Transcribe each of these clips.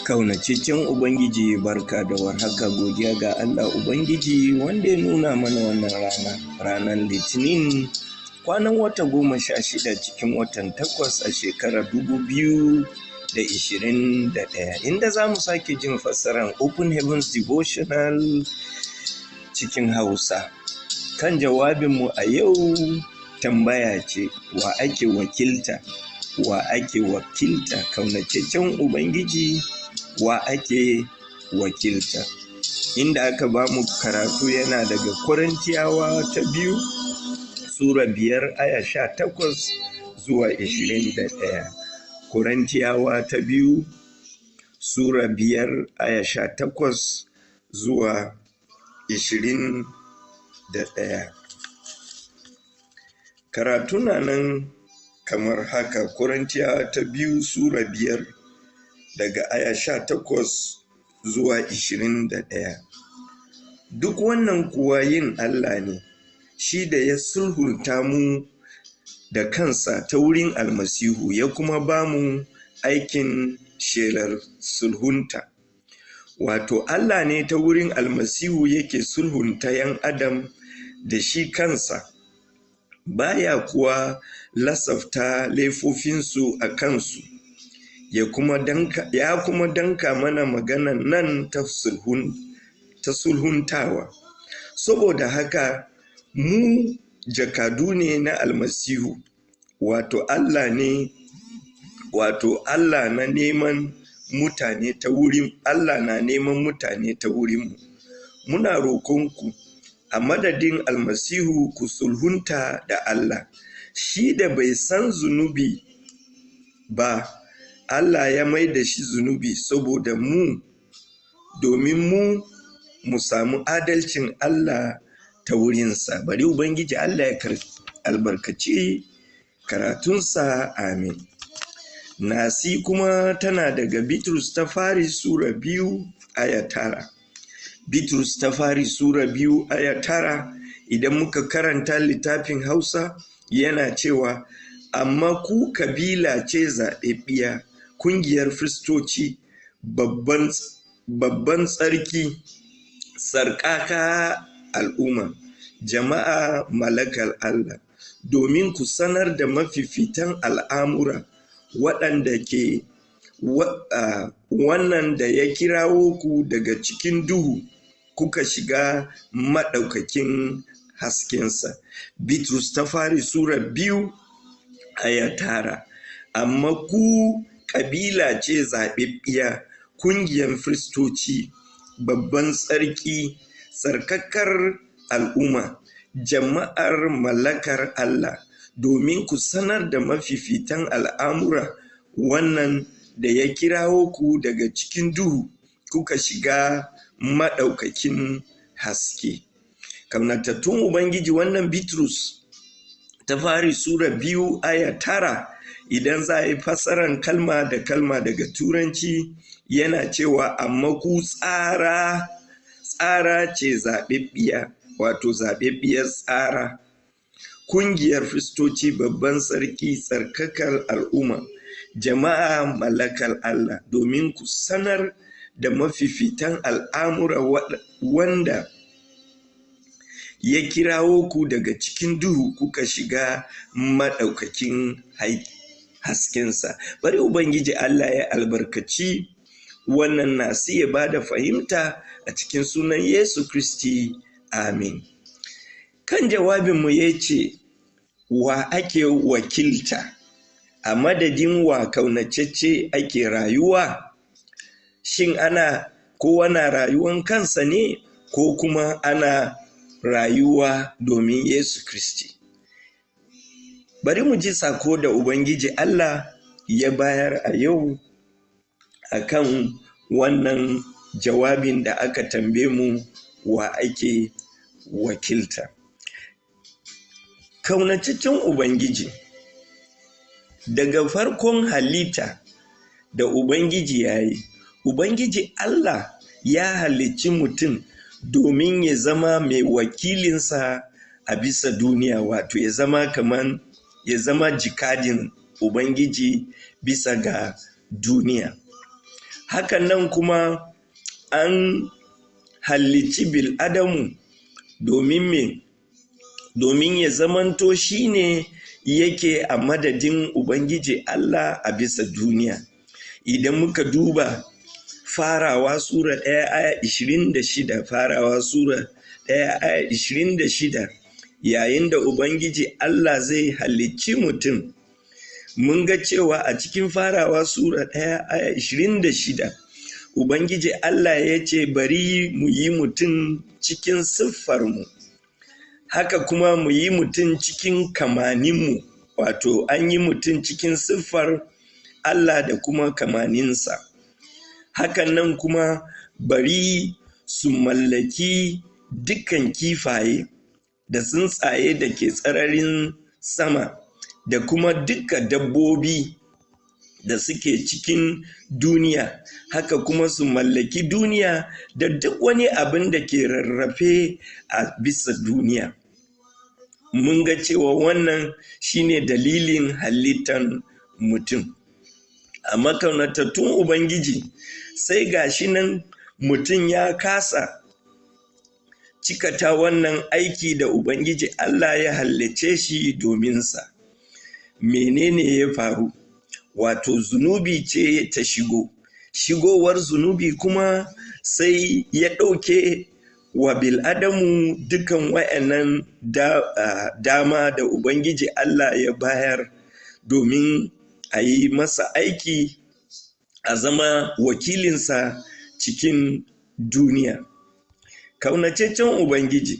Kaunataccen Ubangiji, barka da warhaka. Godiya ga Allah Ubangiji wanda ya nuna mana wannan ranar Litinin, kwanan wata 16 cikin watan 8 a shekarar 2021, inda za mu sake jin fassarar Open Heavens Devotional cikin Hausa. Kan jawabinmu a yau tambaya ce, wa ake wakilta? Wa ake wakilta? Kaunataccen Ubangiji, wa ake wakilta? Inda aka ba mu karatu yana daga Korintiyawa ta 2 Sura 5 aya 18 zuwa 21. Korintiyawa ta 2 Sura 5 aya 18 zuwa 21. Karatu na nan kamar haka. Korintiyawa ta 2 Sura 5 daga aya 18 zuwa 21. Duk wannan kuwa yin Allah ne, shi da ya sulhunta mu da kansa ta wurin almasihu, ya kuma ba mu aikin shelar sulhunta. Wato Allah ne ta wurin almasihu yake sulhunta 'yan adam da shi kansa, baya kuwa lasafta laifofinsu a kansu. Ya kuma danka mana maganan nan ta sulhuntawa. Saboda haka mu jakadu ne na almasihu, wato Allah na neman mutane ta wurin mu. Muna roƙonku a madadin almasihu ku sulhunta da Allah, shi da bai san zunubi ba. Allah ya mai da shi zunubi saboda mu, domin mu samu adalcin Allah ta wurinsa. Bari Ubangiji Allah ya albarkaci karatunsa, amin. Nasi kuma tana daga Bitrus ta fari Sura 2 aya 9. Bitrus ta fari Sura 2 aya 9, idan muka karanta littafin Hausa yana cewa, amma ku kabila ce zaɓaɓɓiya, ƙungiyar firistoci, babban tsarki, tsarkaka al'umma, jama'a mallakar Allah, domin ku sanar da mafifitan al'amura wannan da ya kirawo ku daga cikin duhu kuka shiga maɗaukakin haskensa. Bitrus ta fari Sura 2 aya 9. Amma ku kabila ce zaɓaɓɓiya, ƙungiyar firistoci, babban tsarki, tsarkakar al'umma, jama'ar mallakar Allah, domin ku sanar da mafifitan al'amura wannan da ya kirawo ku daga cikin duhu kuka shiga maɗaukakin haske. Kaunatattun Ubangiji, wannan Bitrus ta fari Sura 2 aya 9, idan za a yi fassarar kalma da kalma daga Turanci yana cewa, amma ku tsara ce zaɓaɓɓiya, wato zaɓaɓɓiyar tsara, ƙungiyar firistoci, babban sarki, tsarkakar al'umma, jama'a mallakar Allah, domin ku sanar da mafifitan al'amura wanda ya kirawo ku daga cikin duhu kuka shiga maɗaukakin haskensa. Bari Ubangiji Allah ya albarkaci wannan nasi, ya ba da fahimta a cikin sunan Yesu Kristi, amin. Kan jawabinmu ya ce, wa ake wakilta? A madadin wa kaunacecce ake rayuwa? Shin kowa na rayuwan kansa ne, ko kuma ana rayuwa domin Yesu Kristi? Bari mu ji sako da Ubangiji Allah ya bayar a yau akan wannan jawabin da aka tambaye mu, wa ake wakilta. Kaunataccen Ubangiji, daga farkon halitta da Ubangiji ya yi, Ubangiji Allah ya halicci mutum domin ya zama mai wakilinsa a bisa duniya, wato ya zama jikadin Ubangiji bisa ga duniya. Hakan nan kuma an halicci bil'adamu domin ya zamanto shine yake a madadin Ubangiji Allah a bisa duniya. Idan muka duba Farawa Sura 1 aya 26, Farawa Sura 1 aya 26, yayin da Ubangiji Allah zai halicci mutum, mun ga cewa a cikin Farawa Sura 1 aya 26, Ubangiji Allah ya ce bari mu yi mutum cikin siffarmu, haka kuma mu yi mutum cikin kamaninmu, wato an yi mutum cikin siffar Allah da kuma kamaninsa. Hakan nan kuma bari su mallaki dukkan kifaye da tsuntsaye da ke tsararin sama da kuma dukkan dabbobi da suke cikin duniya, haka kuma su mallaki duniya da duk wani abin da ke rarrafe a bisa duniya. Mun ga cewa wannan shine dalilin halittar mutum. A makaunatattun Ubangiji sai gashi nan mutum ya kasa cikata wannan aiki da Ubangiji Allah ya halicce shi dominsa. Menene ya faru? Wato zunubi ce ta shigowar zunubi kuma sai ya ɗauke wa bil'adamu dukan wa'annan dama da Ubangiji Allah ya bayar domin a yi masa aiki, a zama wakilinsa cikin duniya. Kaunataccen Ubangiji,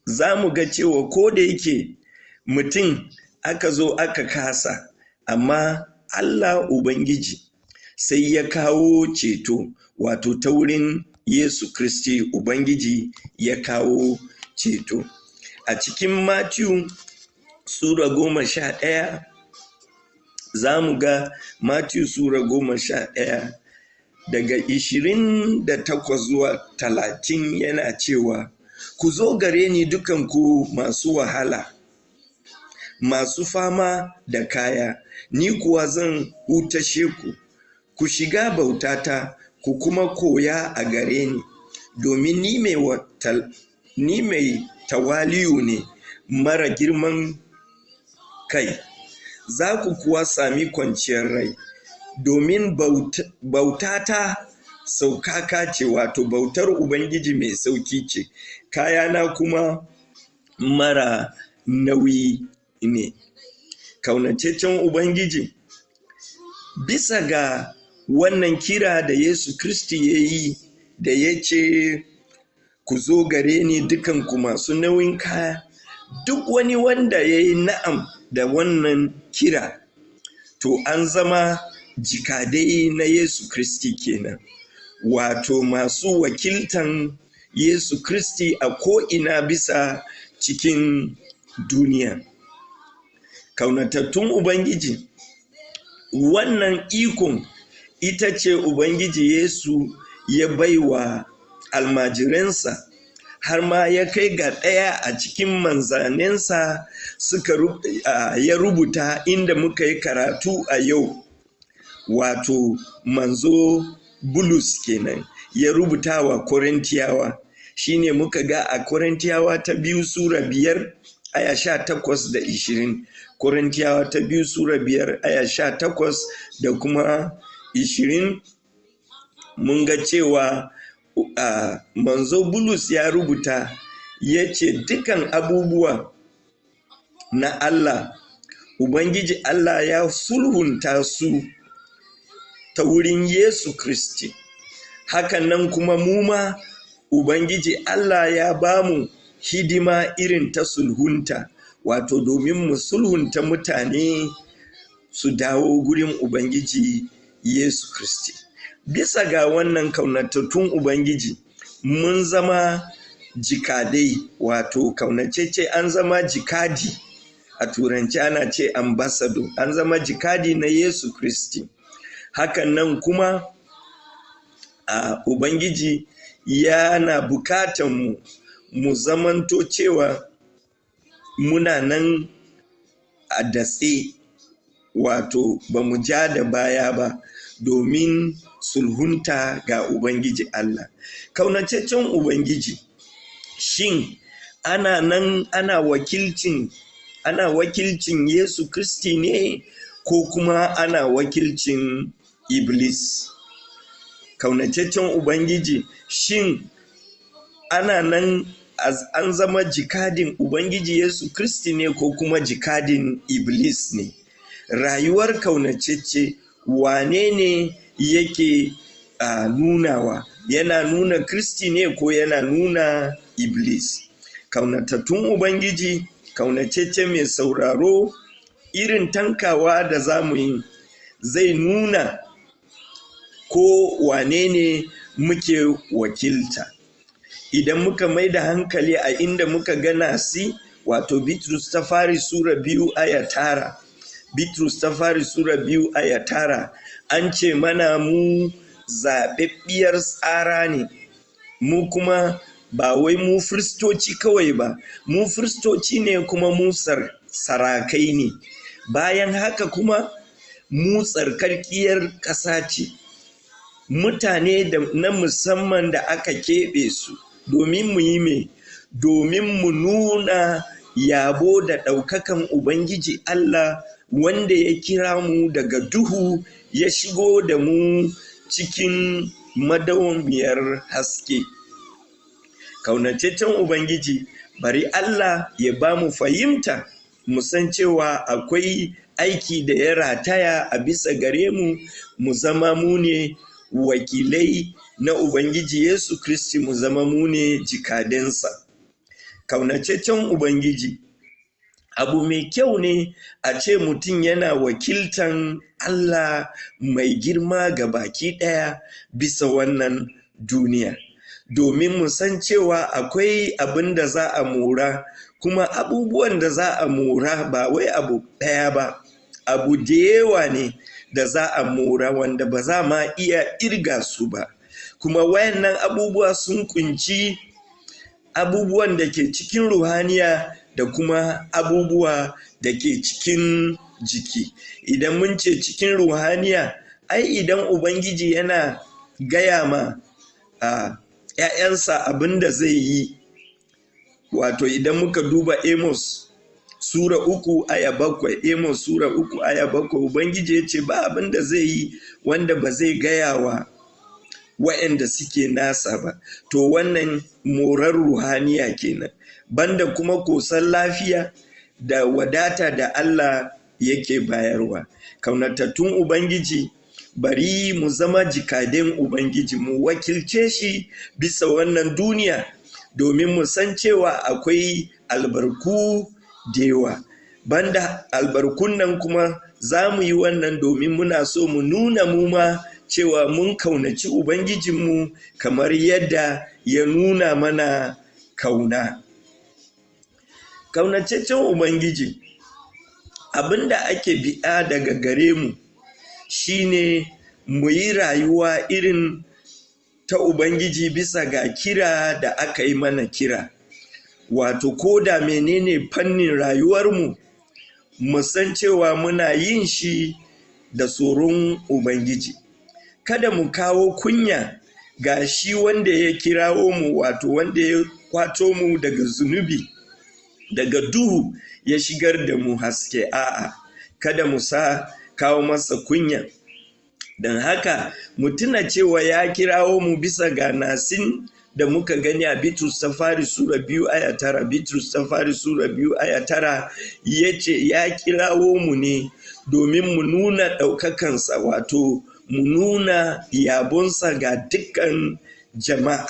za mu ga cewa ko da yake mutum aka zo aka kasa, amma Allah Ubangiji sai ya kawo ceto, wato ta wurin Yesu Kristi Ubangiji ya kawo ceto. A cikin Matiyu Sura 11, za mu ga Matiyu Sura 11 daga 28 zuwa 30 yana cewa, ku zo gare ni dukanku masu wahala, masu fama da kaya, ni kuwa zan hutashe ku. Ku shiga bautata, ku kuma koya a gare ni, domin ni mai tawali'u ne, mara girman kai, za ku kuwa sami kwanciyar rai. Domin bautata saukaka ce, wato bautar Ubangiji mai sauki ce, kayana kuma mara nauyi ne. Kaunataccen Ubangiji, bisa ga wannan kira da Yesu Kristi ya yi da ya ce, ku zo gare ni dukanku masu nauyin kaya, duk wani wanda ya yi na'am da wannan kira, to an zama jikadai na Yesu Kristi kenan, wato masu wakiltan Yesu Kristi a ko'ina bisa cikin duniya. Kaunatattun Ubangiji, wannan ikon ita ce Ubangiji Yesu ya baiwa almajiransa, har ma ya kai ga ɗaya a cikin manzanensa ya rubuta inda muka yi karatu a yau, wato manzo Bulus kenan, ya rubuta wa Korintiyawa. Shine muka ga a Korintiyawa ta 2 Sura 5 aya 18 da 20, Korintiyawa ta 2 Sura 5 aya 18 da kuma 20. Mun ga cewa manzo Bulus ya rubuta, ya ce dukan abubuwa na Allah, Ubangiji Allah ya sulhunta su ta wurin Yesu Kristi. Hakan nan kuma mu ma Ubangiji Allah ya ba mu hidima irin ta sulhunta, wato domin mu sulhunta mutane su dawo gurin Ubangiji Yesu Kristi. Bisa ga wannan kaunatattun Ubangiji, mun zama jikadai, wato kaunacece an zama jikadi a turanci ana ce ambassador, an zama jikadi na Yesu Kristi. Hakan nan kuma a Ubangiji yana bukatan mu zamanto cewa muna nan a datse, wato ba mu ja da baya ba, domin sulhunta ga Ubangiji Allah. Kaunataccen Ubangiji, shin ana nan ana wakilcin Yesu Kristi ne, ko kuma ana wakilcin Iblis? Kaunataccen Ubangiji, shin ana nan an zama jikadin Ubangiji Yesu Kristi ne, ko kuma jikadin Iblis ne? Rayuwar kaunatacce wane ne yake nunawa? Yana nuna Kristi ne ko yana nuna Iblis? Kaunatattun Ubangiji, kaunatacce mai sauraro, irin tankawa da za mu yi zai nuna ko wane ne muke wakilta. Idan muka mai da hankali a inda muka gana si, wato Bitrus ta fari Sura 2 aya 9. Bitrus ta fari Sura 2 aya 9, an ce mana mu zaɓaɓɓiyar tsara ne, mu kuma ba wai mu firistoci kawai ba, mu firistoci ne kuma mu sarakai ne. Bayan haka kuma mu tsarkakiyar ƙasa ce, mutane na musamman da aka keɓe su domin mu yi domin mu nuna yabo da ɗaukakan Ubangiji Allah, wanda ya kira mu daga duhu ya shigo da mu cikin madawwamiyar haske. Kaunataccen Ubangiji, bari Allah ya ba mu fahimta, mu san cewa akwai aiki da ya rataya a bisa gare mu, mu zama mu ne wakilai na Ubangiji Yesu Kristi, mu zama mu ne jikadensa. Kaunataccen Ubangiji, abu mai kyau ne a ce mutum yana wakiltan Allah mai girma ga baki ɗaya bisa wannan duniya, domin mu san cewa akwai abin da za a mora, kuma abubuwan da za a mora ba wai abu ɗaya ba, abu da yawa ne da za a mora, wanda ba za ma iya irga su ba. Kuma wayannan abubuwa sun kunci abubuwan da ke cikin ruhaniya da kuma abubuwa da ke cikin jiki. Idan mun ce cikin ruhaniya, ai idan Ubangiji yana gaya ma ‘ya'yansa abin da zai yi, wato idan muka duba Amos Sura 3 aya 7, Amos Sura 3 aya 7, Ubangiji ya ce ba abin da zai yi wanda ba zai gaya wa wa'anda suke nasa ba. To wannan morar ruhaniya kenan, banda kuma kosan lafiya da wadata da Allah yake bayarwa. Kaunatattun Ubangiji, bari mu zama jikaden Ubangiji, mu wakilce shi bisa wannan duniya, domin mu san cewa akwai albarku da yawa. Banda albarkun nan kuma za mu yi wannan domin muna so mu nuna mu ma cewa mun kaunaci Ubangijinmu kamar yadda ya nuna mana kauna. Kaunataccen Ubangiji, abinda ake biɗa daga gare mu shine mu yi rayuwa irin ta Ubangiji bisa ga kira da aka yi mana kira. Wato ko da menene fannin rayuwarmu, mu san cewa muna yin shi da tsoron Ubangiji. Kada mu kawo kunya ga shi wanda ya kirawo mu, wato wanda ya kwato mu daga zunubi, daga duhu ya shigar da mu haske. A'a, kada mu kawo masa kunya. Don haka mu tuna cewa ya kirawo mu bisa ga nasin da muka gani a Bitrus ta fari Sura 2 aya 9. Bitrus ta fari Sura 2 aya 9 ya ce ya kirawo mu ne domin mu nuna ɗaukakansa, wato mu nuna yabonsa ga dukkan jama'a.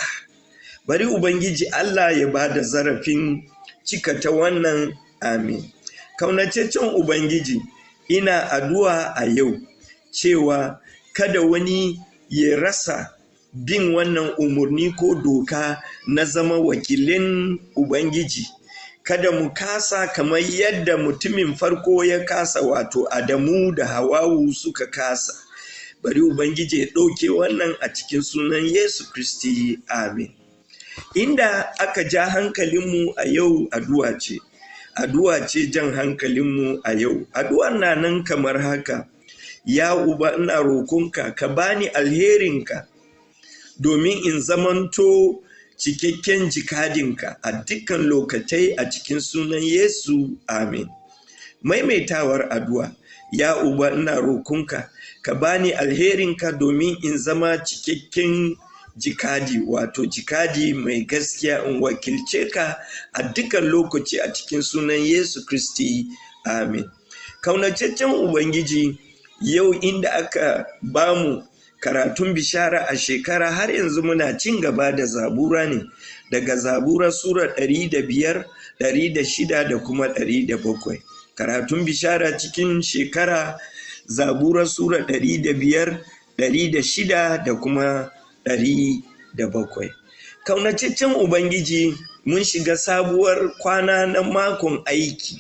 Bari Ubangiji Allah ya ba da zarafin cika ta wannan. Amin. Kaunataccen Ubangiji, ina addu'a a yau cewa kada wani ya rasa bin wannan umarni ko doka na zama wakilin Ubangiji. kada mu kasa kamar yadda mutumin farko ya kasa, wato Adamu da Hawwawu suka kasa. Bari Ubangiji ya ɗauke wannan a cikin sunan Yesu Kristi, amin. Inda aka ja hankalinmu a yau addu'a ce jan hankalinmu a yau. Addu'ar na nan kamar haka: ya Uba, ina roƙonka ka bani alherinka domin in zamanto cikakken jikadinka a dukkan lokacai a cikin sunan Yesu, amin. Maimaitawar addu'a: ya Uba, ina roƙonka ka bani alherinka domin in zama cikakken jikadi, wato jikadi mai gaskiya, in wakilce ka a dukkan lokaci a cikin sunan Yesu Kristi, amin. Kaunataccen Ubangiji, yau inda aka bamu karatun bishara a shekara, har yanzu muna cin gaba da zabura ne, daga zabura sura 105, 106 da kuma 107. Karatun bishara cikin shekara, zabura sura 105, 106 da kuma 107. Kaunataccen Ubangiji, mun shiga sabuwar kwana na makon aiki,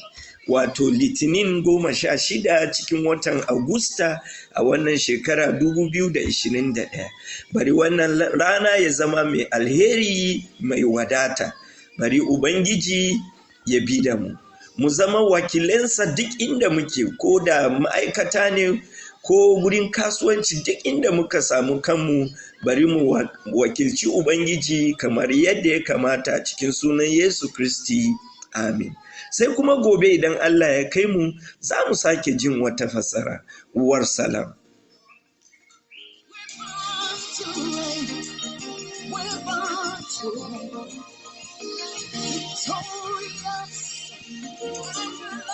wato litinin 16 cikin watan Agusta a wannan shekara 2021. Bari wannan rana ya zama mai alheri, mai wadata. Bari Ubangiji ya bi da mu zama wakilansa duk inda muke, ko da ma'aikata ne ko wurin kasuwanci, duk inda muka samu kanmu. Bari mu wakilci Ubangiji kamar yadda ya kamata cikin sunan Yesu Kristi, amin. Sai kuma gobe idan Allah ya kai mu, za mu sake jin wata fassara. Uwar salam. Victorious.